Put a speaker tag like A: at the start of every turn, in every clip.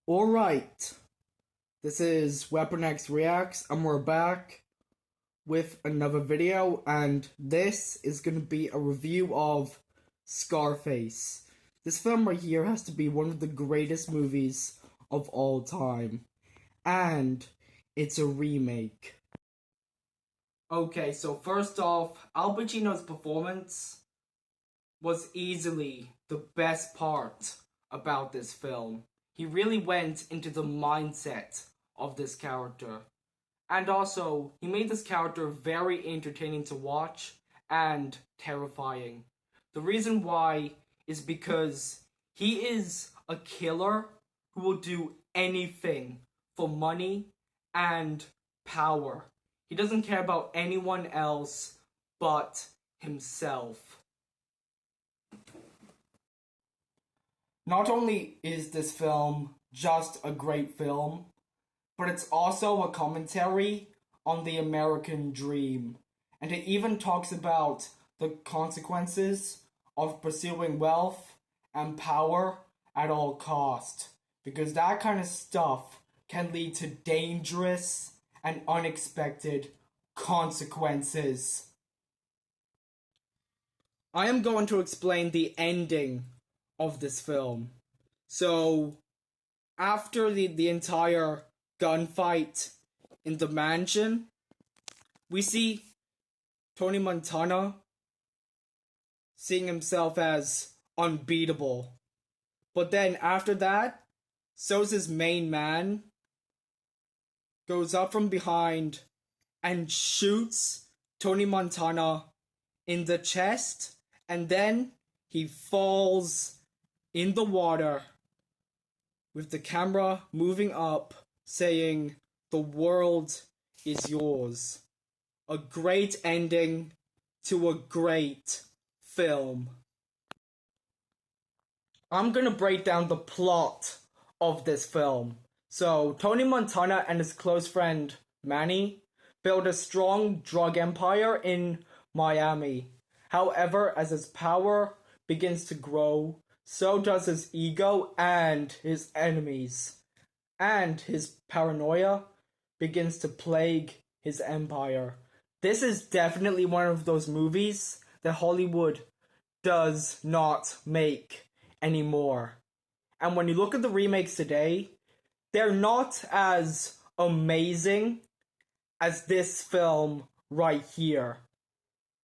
A: Alright, this is Weapon X Reacts, and we're back with another video, and this is going to be a review of Scarface. This film right here has to be one of the greatest movies of all time, and it's a remake. Okay, so first off, Al Pacino's performance was easily the best part about this film. He really went into the mindset of this character. And also, he made this character very entertaining to watch and terrifying. The reason why is because he is a killer who will do anything for money and power. He doesn't care about anyone else but himself. Not only is this film just a great film, but it's also a commentary on the American dream. And it even talks about the consequences of pursuing wealth and power at all cost. Because that kind of stuff can lead to dangerous and unexpected consequences. I am going to explain the ending of this film. So, after the entire gunfight in the mansion, we see Tony Montana seeing himself as unbeatable. But then after that, so's his main man, goes up from behind and shoots Tony Montana in the chest, and then he falls in the water with the camera moving up saying, "The world is yours." A great ending to a great film. I'm gonna break down the plot of this film. So, Tony Montana and his close friend Manny build a strong drug empire in Miami. However, as his power begins to grow, so does his ego and his enemies. And his paranoia begins to plague his empire. This is definitely one of those movies that Hollywood does not make anymore. And when you look at the remakes today, they're not as amazing as this film right here.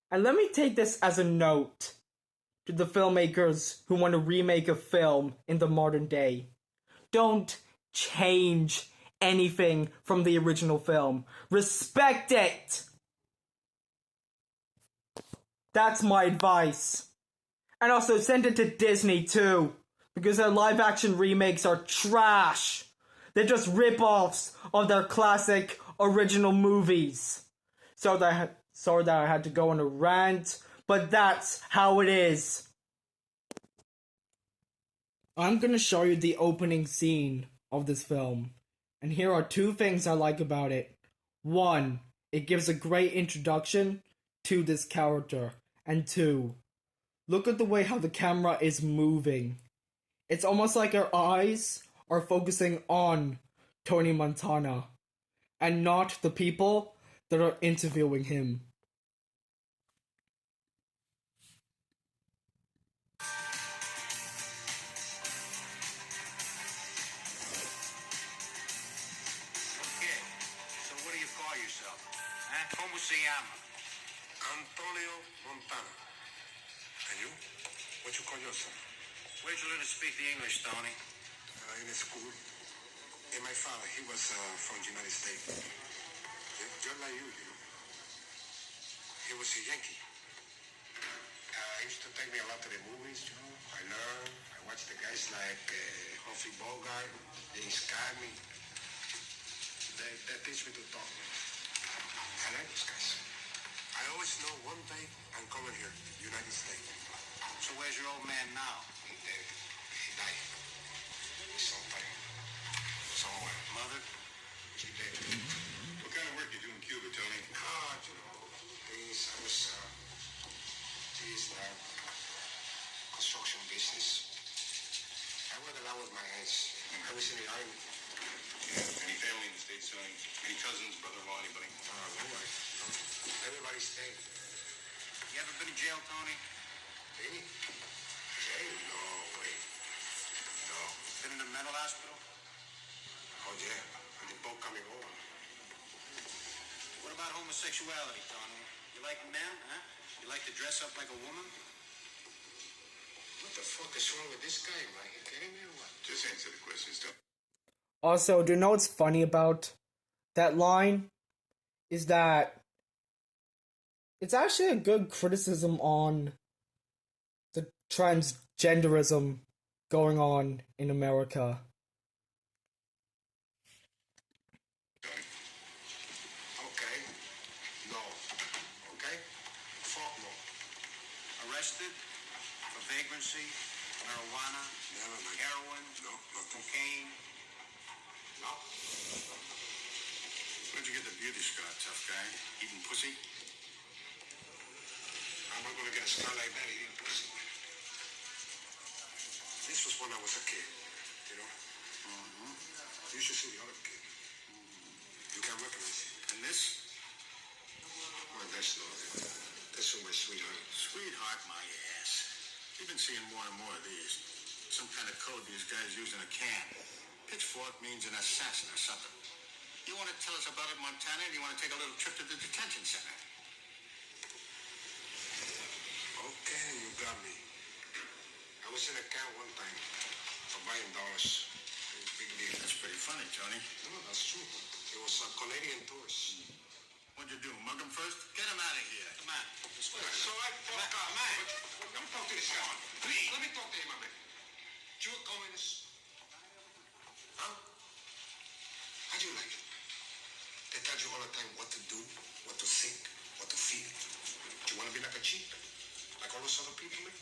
A: And let me take this as a note to the filmmakers who want to remake a film in the modern day. Don't change anything from the original film. Respect it! That's my advice. And also send it to Disney too, because their live action remakes are trash. They're just rip-offs of their classic original movies. Sorry that I had to go on a rant, but that's how it is. I'm gonna show you the opening scene of this film, and here are two things I like about it. One, it gives a great introduction to this character, and two, look at the way how the camera is moving. It's almost like our eyes are focusing on Tony Montana, and not the people that are interviewing him.
B: Okay, so what do you call yourself? Huh? ¿Cómo se llama?
C: Antonio Montana. And you? What you call yourself?
B: Where'd you learn to speak the English, Tony?
C: In a school. And my father, he was from the United States. Just like you know. He was a Yankee. He used to take me a lot to the movies, you know. I learned. I watched the guys like Humphrey Bogart, James Cagney. They teach me to talk. I like these guys. I always know one day I'm coming here, United States.
B: So where's your old man now?
C: He dead. He died. Sometime. Somewhere.
B: Mother?
C: She dead.
D: What kind of work you do in Cuba, Tony?
C: You know, things I was this construction business. I worked a lot with my I was in the army.
D: Yeah. Any family in the States, Tony? Any cousins, brother-in-law, anybody?
C: Nobody. Everybody's staying.
B: You ever been in jail, Tony?
C: Me? Jail? No way. No.
B: Been in a mental hospital?
C: Oh, yeah. And the boat coming over.
B: What about homosexuality, Tony? You like men, huh? You like to dress up like a woman?
C: What the fuck is wrong with this guy, man? You kidding me or what?
D: Just answer the questions, Tony.
A: Also, do you know what's funny about that line? Is that it's actually a good criticism on the transgenderism going on in America.
C: Okay. No. Okay? Fuck no.
B: Arrested for vagrancy, marijuana,
C: Never, man.
B: heroin,
C: No, nothing.
B: cocaine.
C: No.
D: Where'd you get the beauty scar, tough guy? Eating pussy?
C: I'm not gonna get a scar like that eating pussy. This was when I was a kid, you know? You should see the other kid. You can't recognize it.
D: And this?
C: Well, that's no. That's my sweetheart.
D: Sweetheart, my ass. You've been seeing more and more of these. Some kind of code these guys use in a can. Pitchfork means an assassin or something. You want to tell us about it, Montana, and you want to take a little trip to the detention center?
C: Okay, you got me. I was in a camp one time for buying dollars. Big deal.
D: That's pretty funny, Tony.
C: No, that's true. It was a Canadian tourist.
D: What'd you do, mug him first? Get him out of here.
B: Come on, let's go.
C: So I fuck up.
B: Man.
C: Let me talk to this guy. Please, let me talk to him a minute. You a communist? Huh? How'd you like it? They tell you all the time what to do, what to think, what to feel. Do you want to be like a cheap? Like all those other people, man?
D: I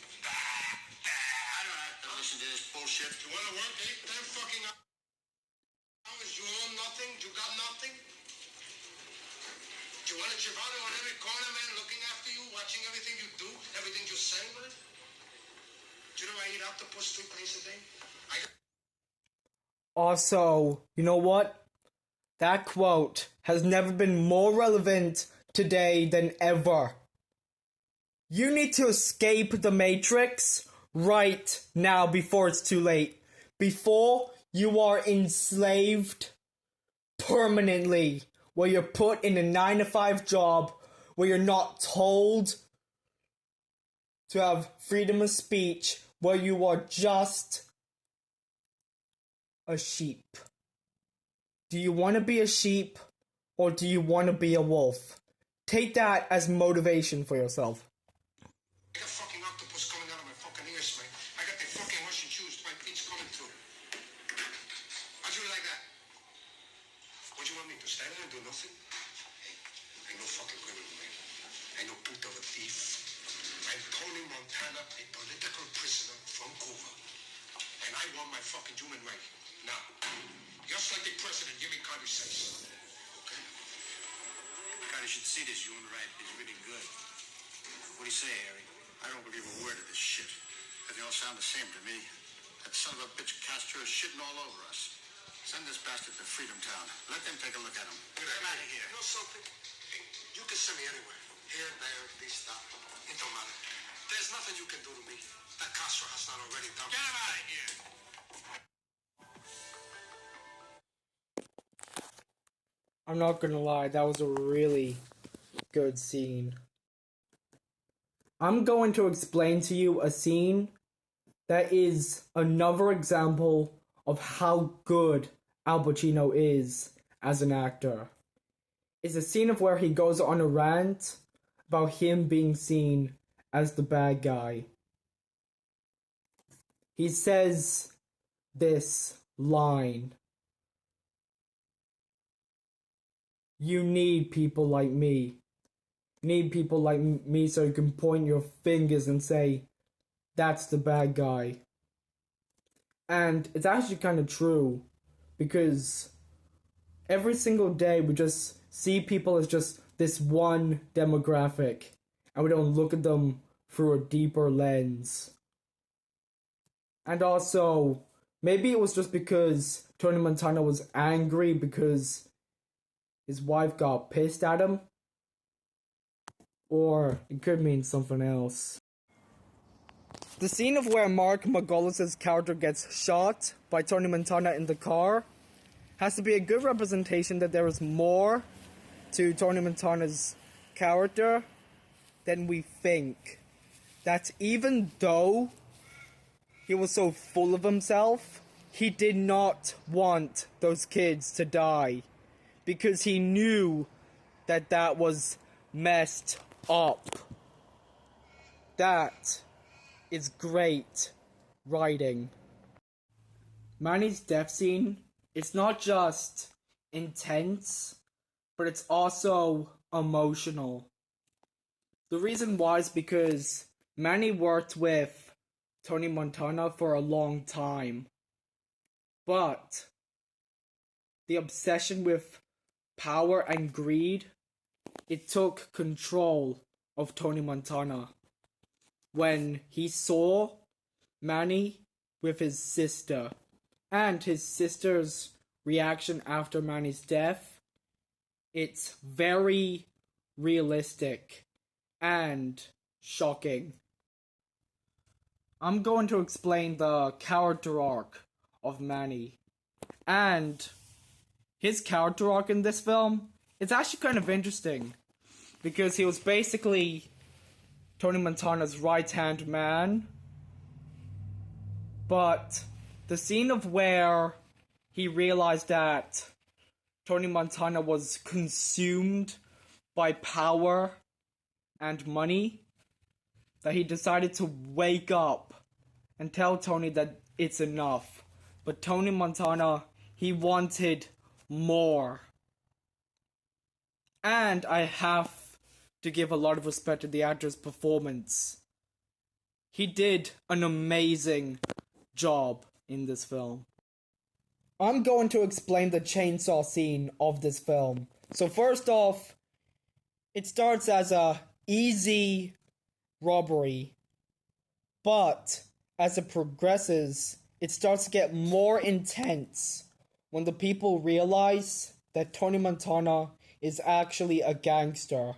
D: don't have to listen to this bullshit.
C: You want to work 8, 10 fucking hours? You own nothing? You got nothing? Do you want a Giovanni on every corner, man, looking after you, watching everything you do, everything you say, man? Do you know I eat octopus 3 times a day?
A: Also, you know what? That quote has never been more relevant today than ever. You need to escape the Matrix right now before it's too late. Before you are enslaved permanently, where you're put in a 9-to-5 job, where you're not told to have freedom of speech, where you are just a sheep. Do you want to be a sheep, or do you want to be a wolf? Take that as motivation for yourself.
C: I got fucking octopus coming out of my fucking ears, man. I got the fucking Russian juice, my teeth coming through. How'd you like that? What do you want me to stand there and do nothing? Hey, I'm no fucking criminal, man. I'm no puta of a thief. I'm Tony Montana, a political prisoner from Cuba. And I want my fucking human right. Now, just like the president, give me Cardi says. Okay?
B: God, you should see this human right. It's really good. What do you say, Harry?
D: I don't believe a word of this shit. They all sound the same to me. That son of a bitch Castro is shitting all over us. Send this bastard to Freedom Town. Let them take a look at him.
C: Get out of here. You know something? Hey, you can send me anywhere. Here, there, this, that. It don't matter. There's nothing you can do to me that Castro has not already done.
B: Get him out of here.
A: I'm not gonna lie, that was a really good scene. I'm going to explain to you a scene that is another example of how good Al Pacino is as an actor. It's a scene of where he goes on a rant about him being seen as the bad guy. He says this line: "You need people like me. You need people like me so you can point your fingers and say, that's the bad guy." And it's actually kind of true, because every single day we just see people as just this one demographic, and we don't look at them through a deeper lens. And also, Maybe it was just because Tony Montana was angry because his wife got pissed at him. Or it could mean something else. The scene of where Mark Margolis's character gets shot by Tony Montana in the car has to be a good representation that there is more to Tony Montana's character than we think. That even though he was so full of himself, he did not want those kids to die because he knew that that was messed up. That is great writing. Manny's death scene, it's not just intense, but it's also emotional. The reason why is because Manny worked with Tony Montana for a long time. But the obsession with power and greed, it took control of Tony Montana. When he saw Manny with his sister and his sister's reaction after Manny's death, it's very realistic and shocking. I'm going to explain the character arc of Manny. And his character arc in this film, it's actually kind of interesting. Because he was basically Tony Montana's right-hand man. But the scene of where he realized that Tony Montana was consumed by power and money, that he decided to wake up and tell Tony that it's enough. But Tony Montana, he wanted more. And I have to give a lot of respect to the actor's performance. He did an amazing job in this film. I'm going to explain the chainsaw scene of this film. So first off, it starts as a easy robbery, but as it progresses, it starts to get more intense when the people realize that Tony Montana is actually a gangster.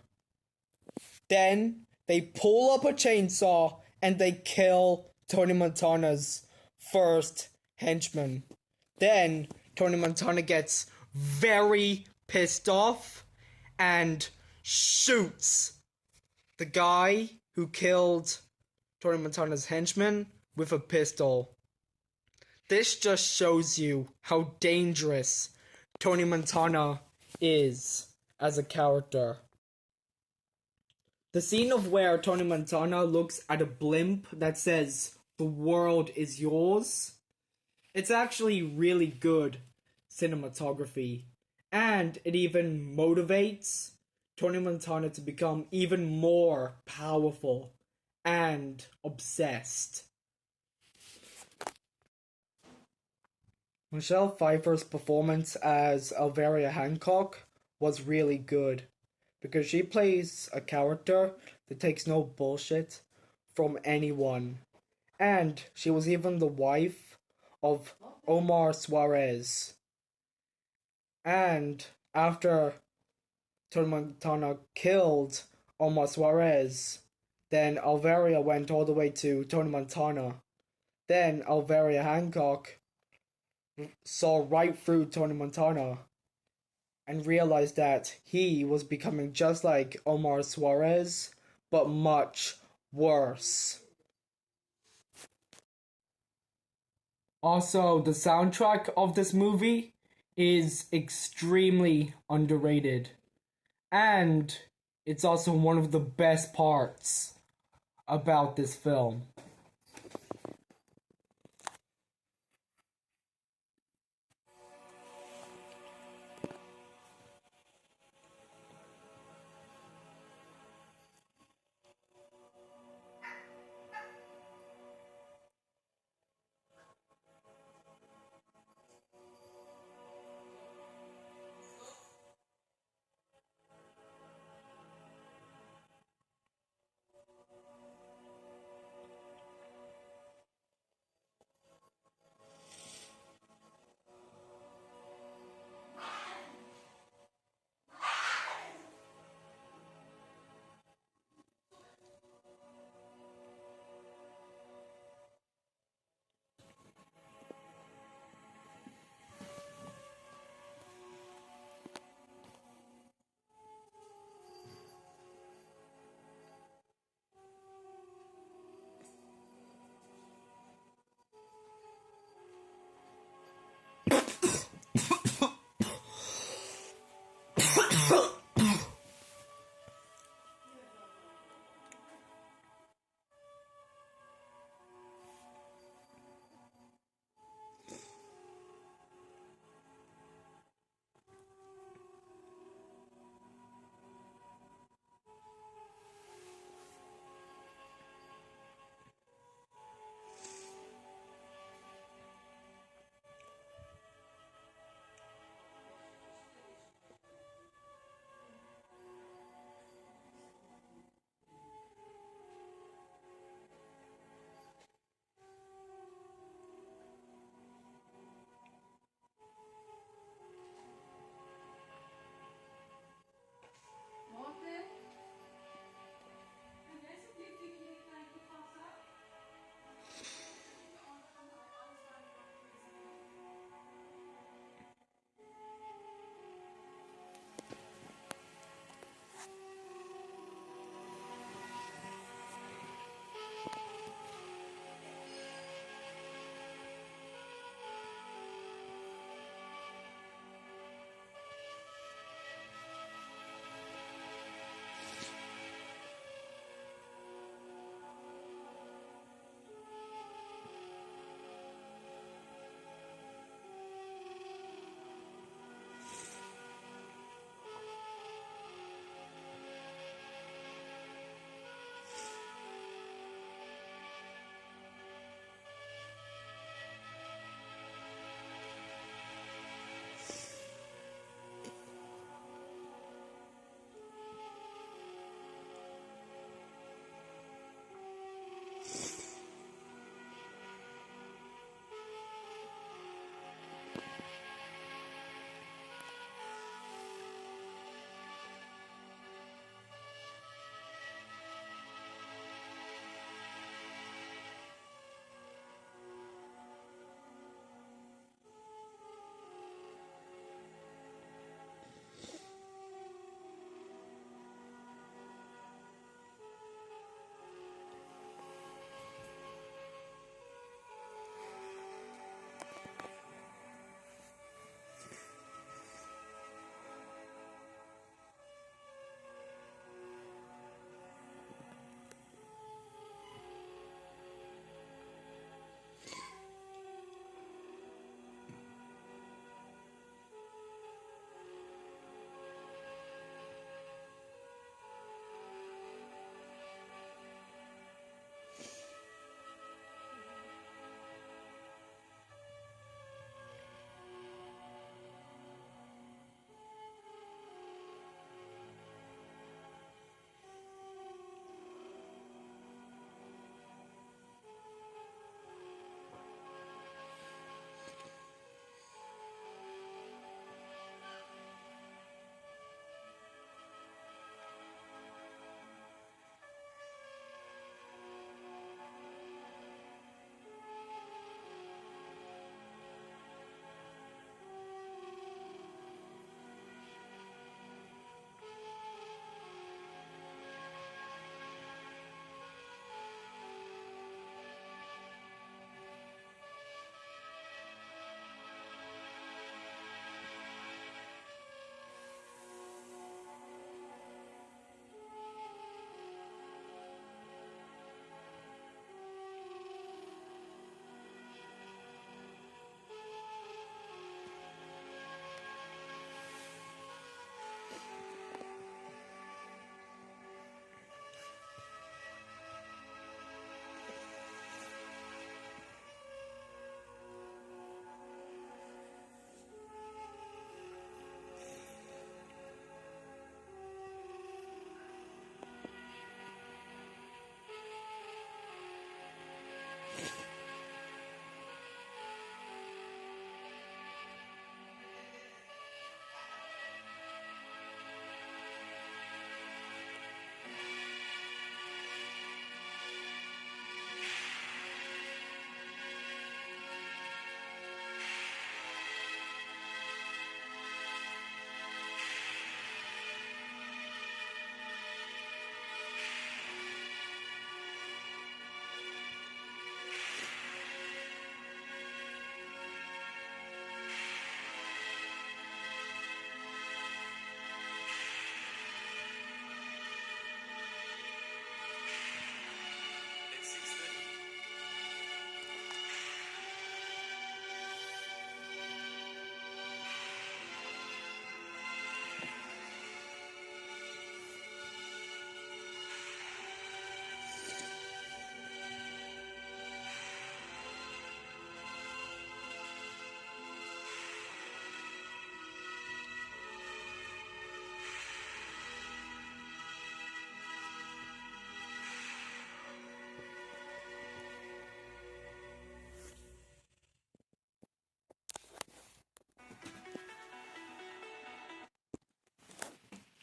A: Then they pull up a chainsaw and they kill Tony Montana's first henchman. Then Tony Montana gets very pissed off and shoots the guy who killed Tony Montana's henchman with a pistol. This just shows you how dangerous Tony Montana is as a character. The scene of where Tony Montana looks at a blimp that says, "The world is yours," it's actually really good cinematography. And it even motivates Tony Montana to become even more powerful and obsessed. Michelle Pfeiffer's performance as Alvaria Hancock was really good because she plays a character that takes no bullshit from anyone. And she was even the wife of Omar Suarez. And after Tony Montana killed Omar Suarez, then Alvaria went all the way to Tony Montana. Then Alvaria Hancock saw right through Tony Montana and realized that he was becoming just like Omar Suarez, but much worse. Also, the soundtrack of this movie is extremely underrated. And it's also one of the best parts about this film.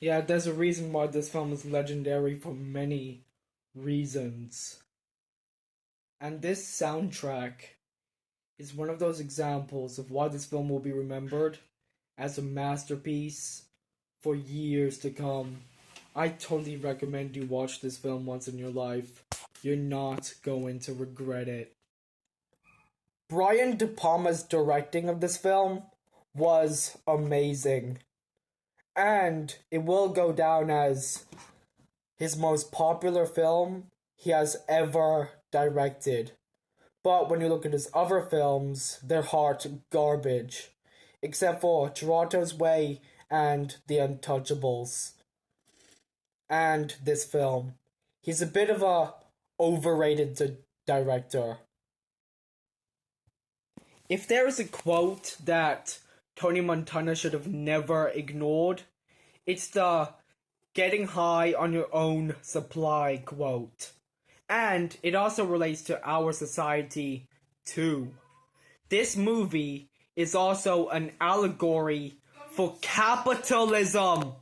A: Yeah, there's a reason why this film is legendary for many reasons. And this soundtrack is one of those examples of why this film will be remembered as a masterpiece for years to come. I totally recommend you watch this film once in your life. You're not going to regret it. Brian De Palma's directing of this film was amazing. And it will go down as his most popular film he has ever directed. But when you look at his other films, they're hot garbage. Except for Toronto's Way and The Untouchables. And this film. He's a bit of a overrated director. If there is a quote that Tony Montana should have never ignored, it's the getting high on your own supply quote. And it also relates to our society too. This movie is also an allegory for capitalism.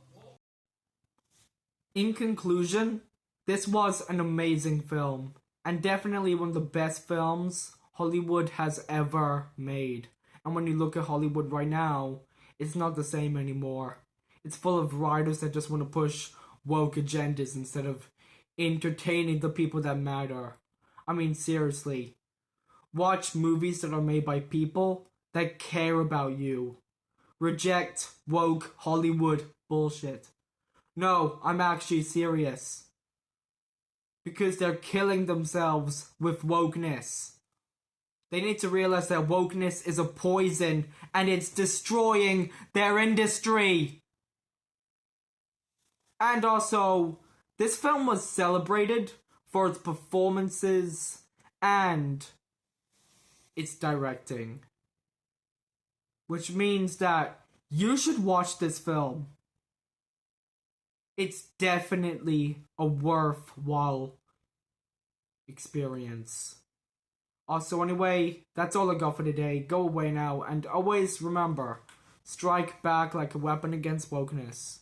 A: In conclusion, this was an amazing film, and definitely one of the best films Hollywood has ever made. And when you look at Hollywood right now, it's not the same anymore. It's full of writers that just want to push woke agendas instead of entertaining the people that matter. I mean, seriously. Watch movies that are made by people that care about you. Reject woke Hollywood bullshit. No, I'm actually serious. Because they're killing themselves with wokeness. They need to realize that wokeness is a poison and it's destroying their industry. And also, this film was celebrated for its performances and its directing. Which means that you should watch this film. It's definitely a worthwhile experience. Also, anyway, that's all I got for today. Go away now, and always remember, strike back like a weapon against wokeness.